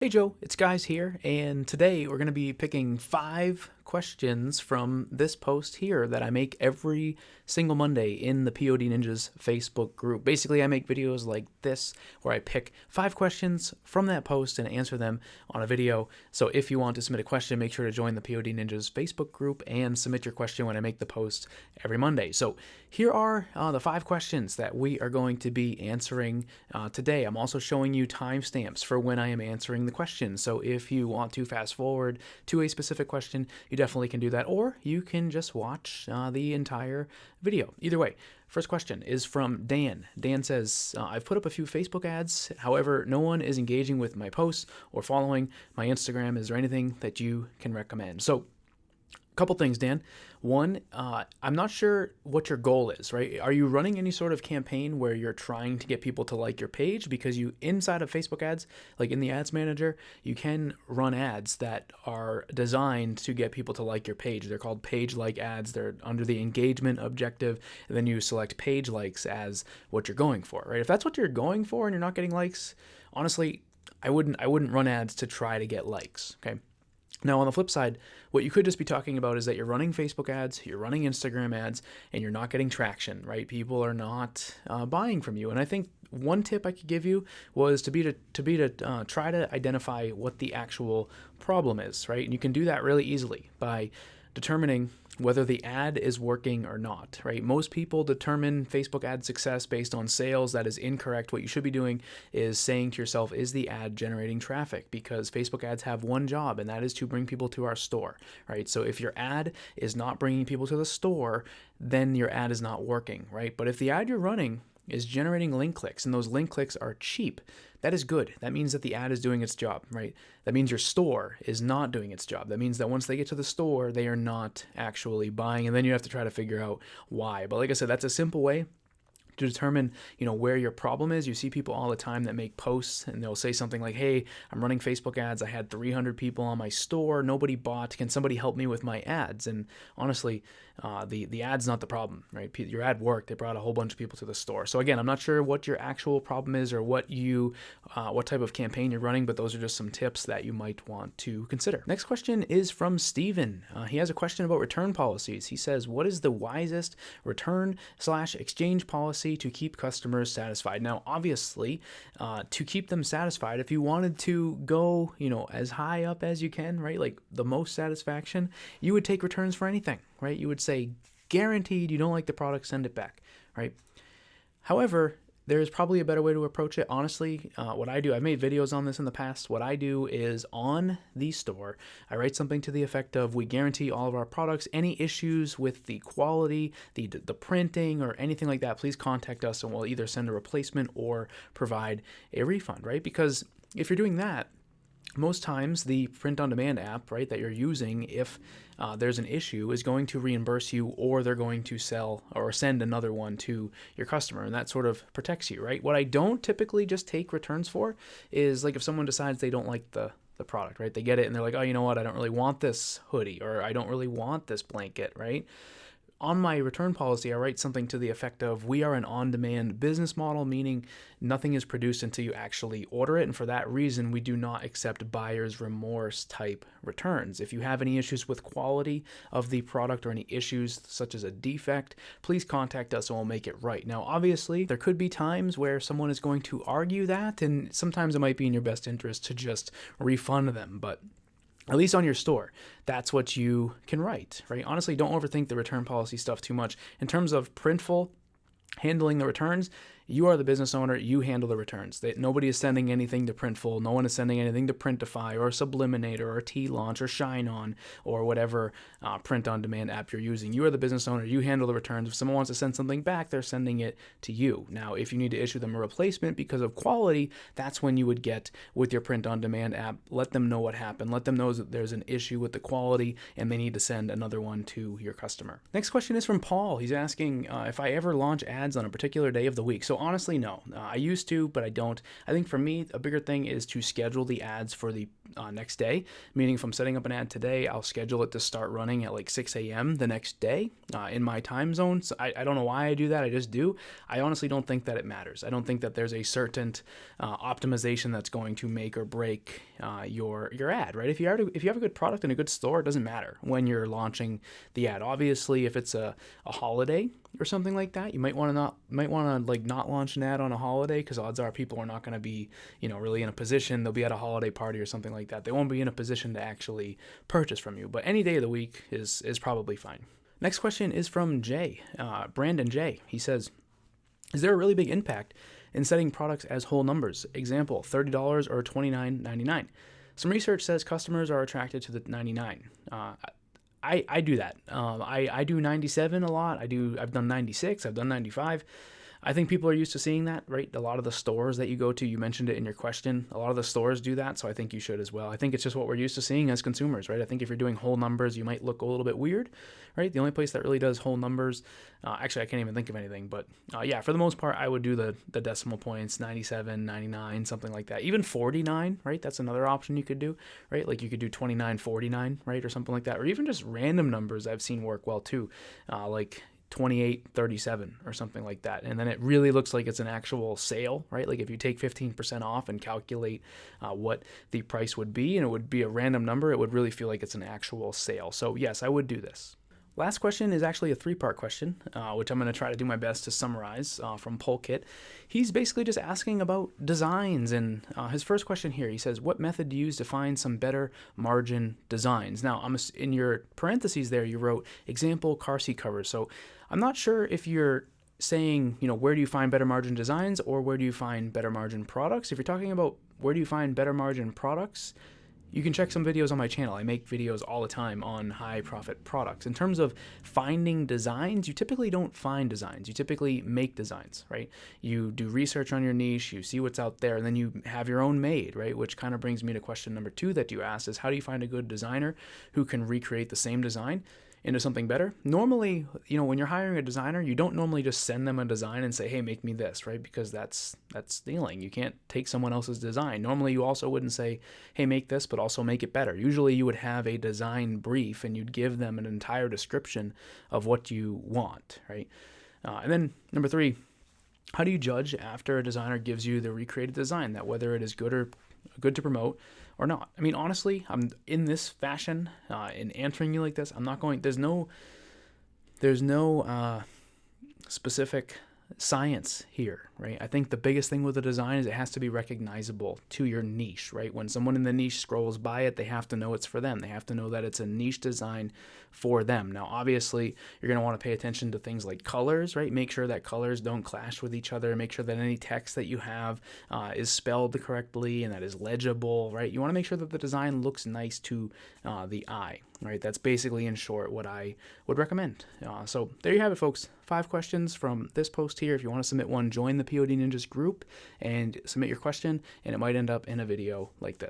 Hey Joe, it's Guys here, and today we're going to be picking 5 questions from this post here that I make every single Monday in the POD Ninjas Facebook group. Basically, I make videos like this where I pick 5 questions from that post and answer them on a video. So if you want to submit a question, make sure to join the POD Ninjas Facebook group and submit your question when I make the post every Monday. So here are the 5 questions that we are going to be answering today. I'm also showing you timestamps for when I am answering the question. So if you want to fast forward to a specific question, you definitely can do that, or you can just watch the entire video. Either way, first question is from Dan. Dan says, I've put up a few Facebook ads. However, no one is engaging with my posts or following my Instagram. Is there anything that you can recommend? So couple things, Dan. One, I'm not sure what your goal is, right? Are you running any sort of campaign where you're trying to get people to like your page? Because you, inside of Facebook ads, like in the ads manager, you can run ads that are designed to get people to like your page. They're called page like ads. They're under the engagement objective. And then you select page likes as what you're going for, right? If that's what you're going for and you're not getting likes, honestly, I wouldn't run ads to try to get likes, okay? Now, on the flip side, what you could just be talking about is that you're running Facebook ads, you're running Instagram ads, and you're not getting traction, right? People are not buying from you. And I think one tip I could give you was to try to identify what the actual problem is, right? And you can do that really easily by determining whether the ad is working or not, right? Most people determine Facebook ad success based on sales. That is incorrect. What you should be doing is saying to yourself, is the ad generating traffic? Because Facebook ads have one job, and that is to bring people to our store, right? So if your ad is not bringing people to the store, then your ad is not working, right? But if the ad you're running is generating link clicks, and those link clicks are cheap, that is good. That means that the ad is doing its job, right? That means your store is not doing its job. That means that once they get to the store, they are not actually buying, and then you have to try to figure out why. But like I said, that's a simple way to determine, where your problem is. You see people all the time that make posts and they'll say something like, hey, I'm running Facebook ads. I had 300 people on my store. Nobody bought. Can somebody help me with my ads? And honestly, the ad's not the problem, right? Your ad worked. They brought a whole bunch of people to the store. So again, I'm not sure what your actual problem is or what type of campaign you're running, but those are just some tips that you might want to consider. Next question is from Steven. He has a question about return policies. He says, what is the wisest return/exchange policy to keep customers satisfied? Now, obviously, to keep them satisfied, if you wanted to go, as high up as you can, right? Like the most satisfaction, you would take returns for anything, right? You would say, guaranteed, you don't like the product, send it back, right? However, there is probably a better way to approach it. Honestly, what I do, I've made videos on this in the past. What I do is on the store, I write something to the effect of, we guarantee all of our products. Any issues with the quality, the printing, or anything like that, please contact us and we'll either send a replacement or provide a refund, right? Because if you're doing that, most times the print-on-demand app, right, that you're using, if there's an issue, is going to reimburse you, or they're going to sell or send another one to your customer, and that sort of protects you, right? What I don't typically just take returns for is, like, if someone decides they don't like the product, right? They get it and they're like, oh, you know what, I don't really want this hoodie, or I don't really want this blanket, right? On my return policy, I write something to the effect of, we are an on-demand business model, meaning nothing is produced until you actually order it. And for that reason, we do not accept buyer's remorse type returns. If you have any issues with quality of the product or any issues such as a defect, please contact us and we'll make it right. Now, obviously, there could be times where someone is going to argue that, and sometimes it might be in your best interest to just refund them. But at least on your store, that's what you can write, right? Honestly, don't overthink the return policy stuff too much. In terms of Printful handling the returns, you are the business owner, you handle the returns. Nobody is sending anything to Printful, no one is sending anything to Printify or Subliminator or T-Launch or Shine-On or whatever print-on-demand app you're using. You are the business owner, you handle the returns. If someone wants to send something back, they're sending it to you. Now, if you need to issue them a replacement because of quality, that's when you would get with your print-on-demand app, let them know what happened, let them know that there's an issue with the quality and they need to send another one to your customer. Next question is from Paul. He's asking if I ever launch ads on a particular day of the week. So honestly, no. I used to, but I don't. I think for me, a bigger thing is to schedule the ads for the next day, meaning if I'm setting up an ad today, I'll schedule it to start running at like 6 a.m. the next day in my time zone. So I don't know why I do that. I just do. I honestly don't think that it matters. I don't think that there's a certain optimization that's going to make or break your ad, right? If you have a good product and a good store, it doesn't matter when you're launching the ad. Obviously, if it's a holiday or something like that, you might want to not launch an ad on a holiday, because odds are people are not going to be really in a position. They'll be at a holiday party or something like that. They won't be in a position to actually purchase from you. But any day of the week is probably fine. Next question is from Jay, Brandon J. He says, is there a really big impact in setting products as whole numbers? Example, $30 or $29.99. Some research says customers are attracted to the 99. I do that. I do 97 a lot. I've done 96. I've done 95. I think people are used to seeing that, right? A lot of the stores that you go to, you mentioned it in your question, a lot of the stores do that, so I think you should as well. I think it's just what we're used to seeing as consumers, right? I think if you're doing whole numbers, you might look a little bit weird, right? The only place that really does whole numbers, actually I can't even think of anything, but yeah, for the most part, I would do the decimal points, 97, 99, something like that. Even 49, right? That's another option you could do, right? Like you could do 29.49, right? Or something like that. Or even just random numbers I've seen work well too, like 28.37 or something like that, and then it really looks like it's an actual sale, right? Like if you take 15% off and calculate what the price would be, and it would be a random number, it would really feel like it's an actual sale. So yes, I would do this. Last question is actually a 3-part question, which I'm going to try to do my best to summarize from Polkit. He's basically just asking about designs, and his first question here, he says, what method do you use to find some better margin designs? Now, in your parentheses there, you wrote example car seat covers. So I'm not sure if you're saying, where do you find better margin designs or where do you find better margin products? If you're talking about where do you find better margin products, you can check some videos on my channel. I make videos all the time on high profit products. In terms of finding designs, you typically don't find designs. You typically make designs, right? You do research on your niche, you see what's out there, and then you have your own made, right? Which kind of brings me to question number 2 that you asked is, how do you find a good designer who can recreate the same design into something better? Normally, when you're hiring a designer, you don't normally just send them a design and say, hey, make me this, right? Because that's stealing. You can't take someone else's design. Normally, you also wouldn't say, hey, make this, but also make it better. Usually, you would have a design brief and you'd give them an entire description of what you want, right? And then number 3, how do you judge after a designer gives you the recreated design, that whether it is good to promote or not? I mean, honestly, I'm in this fashion, in answering you like this, there's no specific science here, right? I think the biggest thing with a design is it has to be recognizable to your niche, right? When someone in the niche scrolls by it, they have to know it's for them. They have to know that it's a niche design for them. Now, obviously, you're going to want to pay attention to things like colors, right? Make sure that colors don't clash with each other. Make sure that any text that you have is spelled correctly and that is legible, right? You want to make sure that the design looks nice to the eye, right? That's basically, in short, what I would recommend. So there you have it, folks. 5 questions from this post here. If you want to submit one, join the POD Ninjas group and submit your question, and it might end up in a video like this.